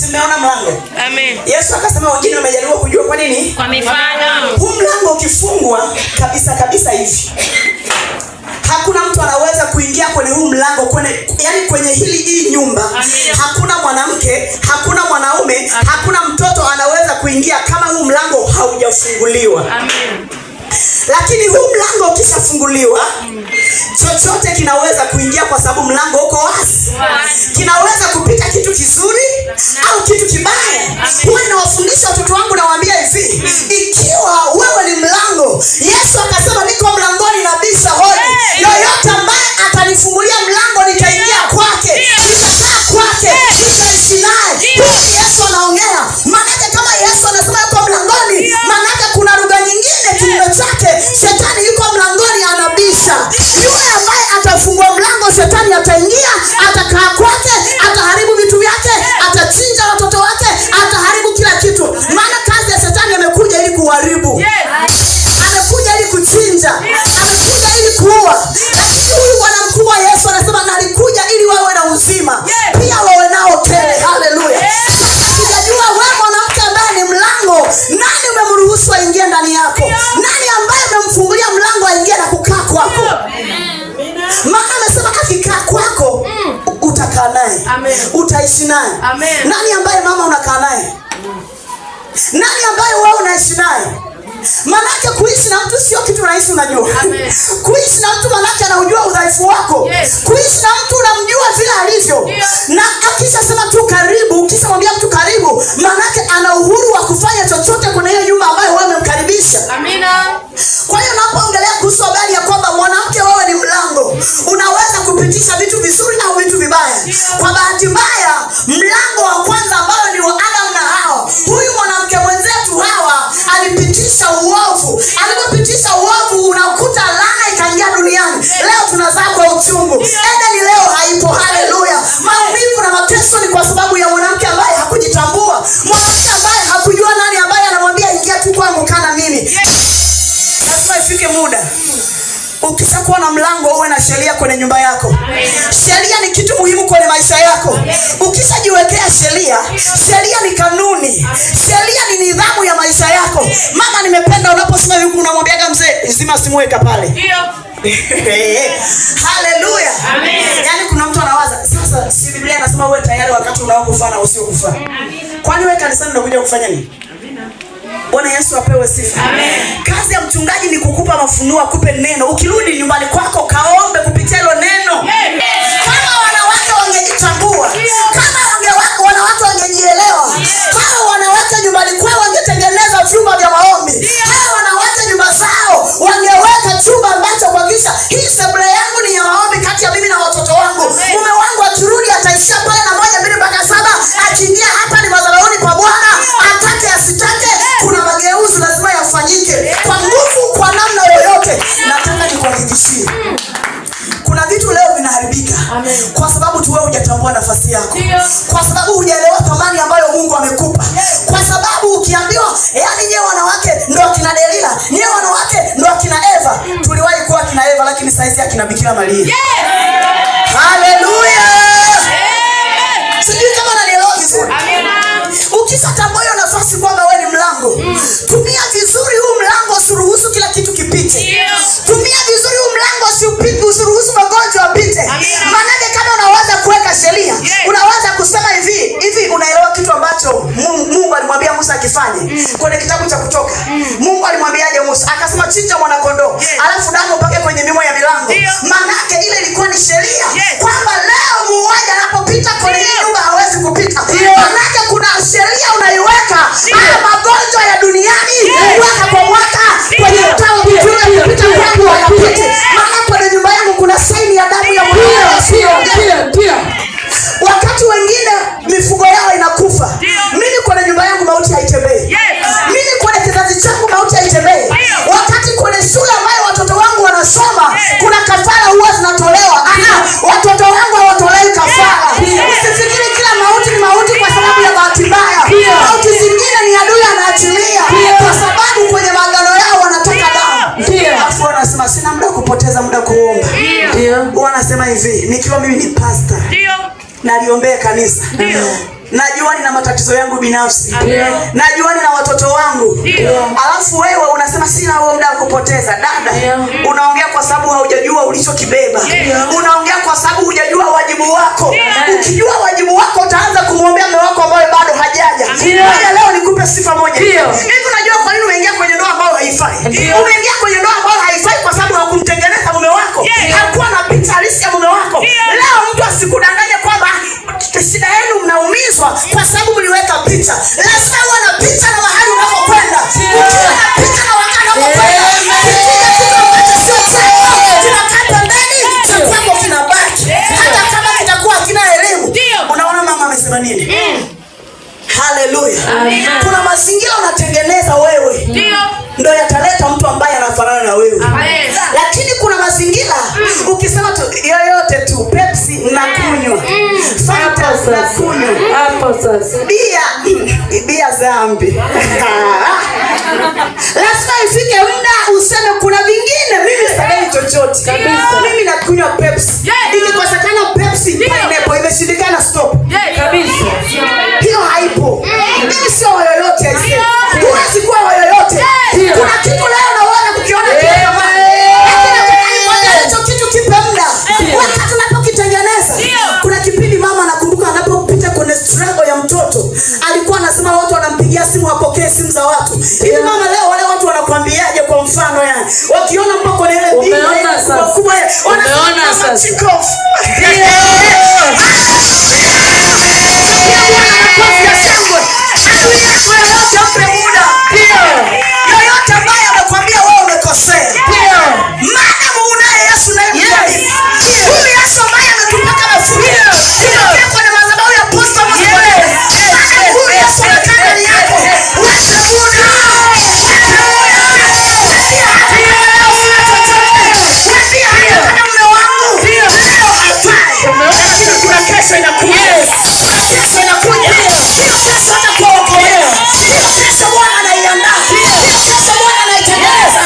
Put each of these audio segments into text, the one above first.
Simeona mlango. Amen. Yesu akasema wengine wamejaliwa kujua kwa nini? Kwa mifano. Huu mlango ukifungwa kabisa hivi, hakuna mtu anaweza kuingia kwenye huu mlango, kwenye hii nyumba. Amen. Hakuna mwanamke, hakuna mwanaume, amen, hakuna mtoto anaweza kuingia kama huu mlango haujafunguliwa. Amen. Lakini huu mlango ukishafunguliwa, chochote kinaweza kuingia kwa sababu mlango uko wazi. Kinaweza kupita kitu kizuri au kitu kibaya. Huwa ninawafundisha watoto wangu, nawaambia hivi, ikiwa wewe ni mlango, Yesu akasema niko mlangoni nabisha hodi. Yoyote ambaye atanifungulia mlango nitaingia kwake, nitakaa kwake, nitaishi naye. Huyu Yesu anaongea. Maana kama Yesu anasema yuko mlangoni, maana kuna lugha nyingine kinyume chake. Shetani yuko mlangoni anabisha. Yule ambaye atafungua mlango, shetani ataingia, atakaa kwake, ataharibu vitu vyake, atachinja watoto wake, ataharibu kila kitu. Maana kazi ya shetani amekuja ili kuharibu. Amekuja ili kuchinja. Amekuja ili kuua. Lakini huyu Bwana mkubwa Yesu anasema nalikuja ili wawe na uzima. Pia wawe nao tele. Haleluya. Sasa sijajua wewe mwanamke ambaye ni mlango, nani umemruhusu aingie ndani yako? Nani ambaye umemfungulia mlango aingie na kukaa kwako? Maana amesema akikaa kwako utakaa naye, utaishi naye. Nani ambaye mama unakaa naye? Nani ambaye wewe unaishi naye? Manake kuishi na mtu sio kitu rahisi, unajua. Kuishi na mtu manake anaujua udhaifu wako. Kuishi na mtu unamjua vile alivyo. Na akisha sema tu karibu, ukishamwambia mtu karibu, manake ana uhuru wa kufanya chochote kwenye hiyo nyumba ambayo wewe umemkaribisha. Amina. Kwa hiyo napoongelea kuhusu habari ya kwamba mwanamke wewe ni mlango, unaweza kupitisha vitu vizuri na vitu vibaya. Kwa bahati mbaya, mlango wa kwanza ambao ni wa Adam na Hawa, huyu mwanamke mwenzetu Hawa alipitisha uovu. Alipopitisha uovu, unakuta laana ikaingia duniani. Leo tunazaa kwa uchungu. Edeni leo haipo. Haleluya. Maumivu na mateso ni kwa sababu ya mwanamke ambaye hakujitambua. Mwanamke ambaye hakujua nani ambaye anamwambia ingia tu kwangu kana mimi. Lazima ifike muda ukishakuwa na mlango uwe na sheria kwenye nyumba yako. Sheria ni kitu muhimu kwenye maisha yako. Ukishajiwekea sheria, sheria ni kanuni. Sheria ni nidhamu ya maisha yako. Mama, nimependa unaposema hivi unamwambiaga mzee, zima simu weka pale. Ndio. Haleluya. Amen. Yaani kuna mtu anawaza, sasa si Biblia inasema uwe tayari wakati unaokufa na usiokufa. Kwani wewe kanisani unakuja kufanya nini? Bwana Yesu apewe sifa. Amen. Kazi ya mchungaji ni kukupa mafunuo, akupe neno. Ukirudi nyumbani kwako kaombe kupitia hilo neno. Kama wanawake wangejitambua, kama wanawake wangejielewa, kama wanawake nyumbani kwao wangetengeneza vyumba vya maombi, kama wanawake nyumba zao wangeweka chumba ambacho kuhakikisha hii sebule yangu ni ya maombi kati ya mimi na watoto wangu. Mume wangu akirudi ataishia pale na 1, 2 mpaka 7. Akiingia hapa ni madhabahuni kwa Bwana, atake asitake, kuna mageuzi lazima yafanyike kwa nguvu, kwa namna yoyote. Nataka nikuhakikishie kuna vitu leo vinaharibika kwa sababu tu wewe hujatambua nafasi yako. Kwa sababu hujaelewa thamani ambayo Mungu amekupa. Kwa sababu ukiambiwa yani nyewe wanawake ndio akina Delila, nyewe wanawake ndio akina Eva. Tuliwahi kuwa akina Eva lakini saizi akina Bikira Maria. Haleluya. Sijui kama unanielewa vizuri. Ukishatambua hiyo nafasi kwamba wewe ni mlango, tumia vizuri huu mlango, usiruhusu kila kitu kipite. Tumia vizuri huu mlango, usiruhusu magonjwa yapite. Maana kama unaweza kuweka sheria, unaweza kusema hivi unaelewa kitu ambacho Mungu alimwambia Musa akifanye kwenye kitabu cha Kutoka. Mungu alimwambiaje Musa? Akasema chinja mwana kondoo, alafu damu pake kwenye mimo ya milango. Maana ile ilikuwa ni sheria kwamba leo muuaji anapopita kwenye nyumba hawezi kupita. Maana kuna sheria unaiweka. Haya magonjwa ya duniani mwaka kwa mwaka kwenye mtao mtuna kupita kwangu hayapiti. Maana kwenye nyumba yangu kuna saini ya damu ya mwanao. Ndio. Wakati wengine mifugo yao inakufa, mimi kwenye nyumba yangu mauti haitembei. Mimi kwenye kizazi changu mauti haitembei. Wakati kwenye shule ambayo watoto wangu wanasoma kuna kafara huwa zinatolewa. Watoto wangu hawatolewi kafara. Usifikiri kila mauti ni mauti kwa sababu ya bahati mbaya. Mauti zingine ni adui anaachilia kwa sababu kwenye maagano yao wanataka damu. Alafu wanasema sina muda kupoteza muda kuomba. Wanasema hivi, nikiwa mimi ni pastor, naliombea kanisa. Najua nina matatizo yangu binafsi. Najua nina watoto wangu. Alafu wewe unasema sina huo muda wa kupoteza. Dada, unaongea kwa sababu haujajua ulichokibeba. Unaongea kwa sababu hujajua wajibu wako. Ukijua wajibu wako utaanza kumwombea mume wako ambaye bado hajaja. Haya, leo nikupe sifa moja. Hivi unajua kwa nini umeingia kwenye ndoa ambayo haifai? Umeingia kwenye ndoa ambayo haifai kwa sababu hakumtengeneza mume wako. Hakuwa na picha halisi ya mume wako. Leo mtu asikudanganye kwamba shida yenu mnaumizwa kwa sababu mliweka picha. Lazima uwe na picha na mahali unapokwenda. Ukiwa na picha na wakati unapokwenda, kile kitu ambacho sio chako kinakata ndani, cha kwako kinabaki. Hata kama kitakuwa kina elimu. Unaona mama amesema nini? Haleluya. Kuna mazingira unatengeneza wewe. Ndio yataleta mtu ambaye anafanana na wewe. Lakini kuna mazingira ukisema tu yoyote tu Pepsi nakunywa. Fanta nakunywa. Hapo sasa. Bia zambi. Lazima ifike muda useme kuna vingine mimi sitaki chochote. Kabisa. Mimi nakunywa Pepsi. Ikikosekana Pepsi pineapple imeshindikana stop. Kabisa. Hiyo haipo. Mimi sio yoyote aisee. Huwezi kuwa yoyote. Kuna kitu leo naona kukiona kile kama. Lakini hicho kitu kipe muda. Wakati unapokitengeneza. Kuna kipindi mama anakumbuka anapopita kwenye struggle ya mtoto. Alikuwa anasema watu wanampigia simu wapokee simu za watu. Hivi mama leo wale watu wanakuambiaje kwa mfano yani? Wakiona mpaka kwenye ile bibi kubwa wanaona sasa. Yoyote ambaye amekwambia wewe umekosea. Maadamu unaye Yesu naye mjali. Huyu Yesu ambaye ametupaka mafuta. Tunakia kwenye madhabahu ya posta mmoja. Huyu Yesu anakaa ndani yako. Wewe Bwana. Kuna kesho inakuja. Kesho inakuja. Hiyo kesho atakuokolea. Hiyo kesho Bwana anaiandaa. Hiyo kesho Bwana anaitengeneza.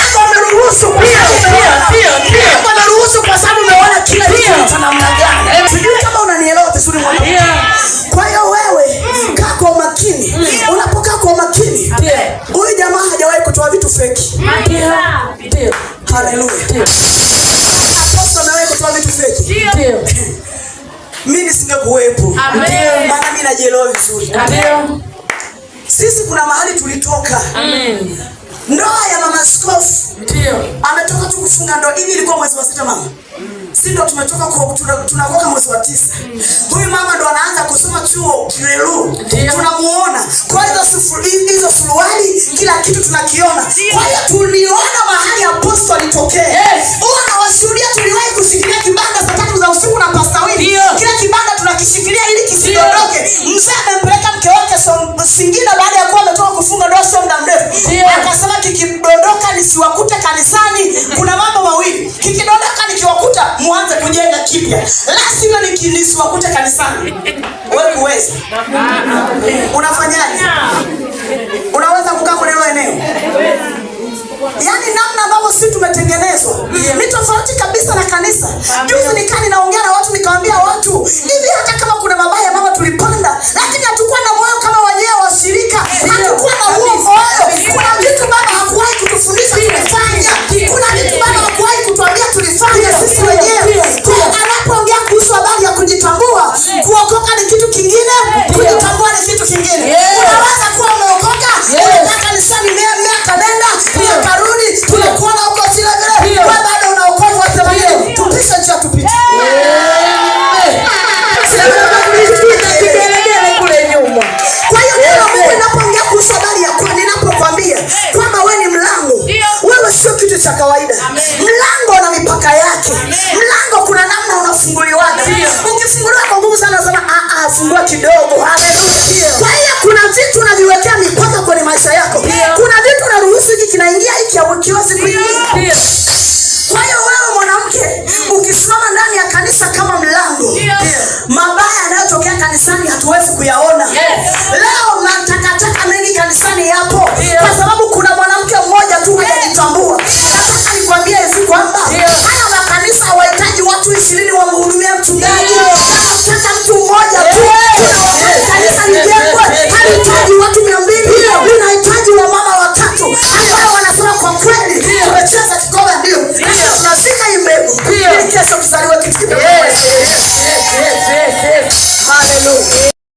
Mungu ameruhusu kwa sababu ameruhusu kwa sababu umeona kila kitu cha namna gani. Sijui kama unanielewa vizuri mwana. Kwa hiyo wewe kaa kwa umakini. Unapokaa kwa umakini, huyu jamaa hajawahi kutoa vitu feki. Ndio. Haleluya. Apostle anawahi kutoa vitu feki. Ndio. Mimi nisingekuwepo. Amen. Maana mimi najielewa vizuri. Amen. Sisi kuna mahali tulitoka. Amen. Ndoa ya mama askofu. Ndio. Ametoka tu kufunga ndoa. Hivi ilikuwa mwezi wa 6 mama. Sisi ndo tumetoka tunakoka mwezi wa 9. Huyu mama ndo anaanza kusoma chuo Kirelu. Tunamuona. Kwa hizo suruali kila kitu tunakiona. Kwa hiyo tuliona mahali Apostle alitokea. Unawashuhudia tuliwahi kushikilia kibanda saa 3 za usiku na Pastor Willy. Kila kibanda tunakishikilia ili kisidondoke. Mzee amempeleka mke wake Singida baada ya kuwa ametoka kufunga ndoa sio muda mrefu. Akasema kikidondoka nisiwakute kanisani. Kuna mambo mawili. Kikidondoka nikiwakuta muanze kujenga kipya. La sivyo nisiwakute kanisani. Wewe kuweza. Unafanyaje? Unaweza kukaa kwenye hilo eneo? Yaani namna ambavyo sisi tumetengenezwa ni tofauti kabisa na kanisa. Juzi nikani naongea na watu nikawaambia watu, hivi hata kama kuna mabaya mama tulipanda, lakini hatukuwa na moyo kama wenyewe washirika. Hatukuwa na huo moyo. Kuna vitu baba hakuwahi kutufundisha tulifanya. Kuna vitu baba hakuwahi kutuambia tulifanya sisi wenyewe. Kwa anapoongea kuhusu habari ya kujitambua, kuokoka ni kitu kingine, kujitambua ni kitu kingine. Unaweza kuwa umeokoka, unataka kanisani miaka nenda, miaka rudi, tunakuona huko sila vile. Wewe bado unaokoka wasema hiyo. Tupishe njia tupite. Kwa hiyo Mungu anapoongea kuhusu habari ya kwa ninapokuambia kwamba wewe ni mlango. Wewe sio kitu cha kawaida. Mlango una mipaka yake. Mlango kuna namna unafunguliwa. Ukifunguliwa kwa nguvu sana unasema fungua kidogo. Haleluya. Kwa hiyo kuna vitu unaviwekea mipaka kwenye maisha yako. Kuna vitu unaruhusu hiki kinaingia hiki haukiwezi kuingia. Kwa hiyo wewe mwanamke ukisimama ndani ya kanisa kama mlango, mabaya yanayotokea kanisani hatuwezi kuyaona.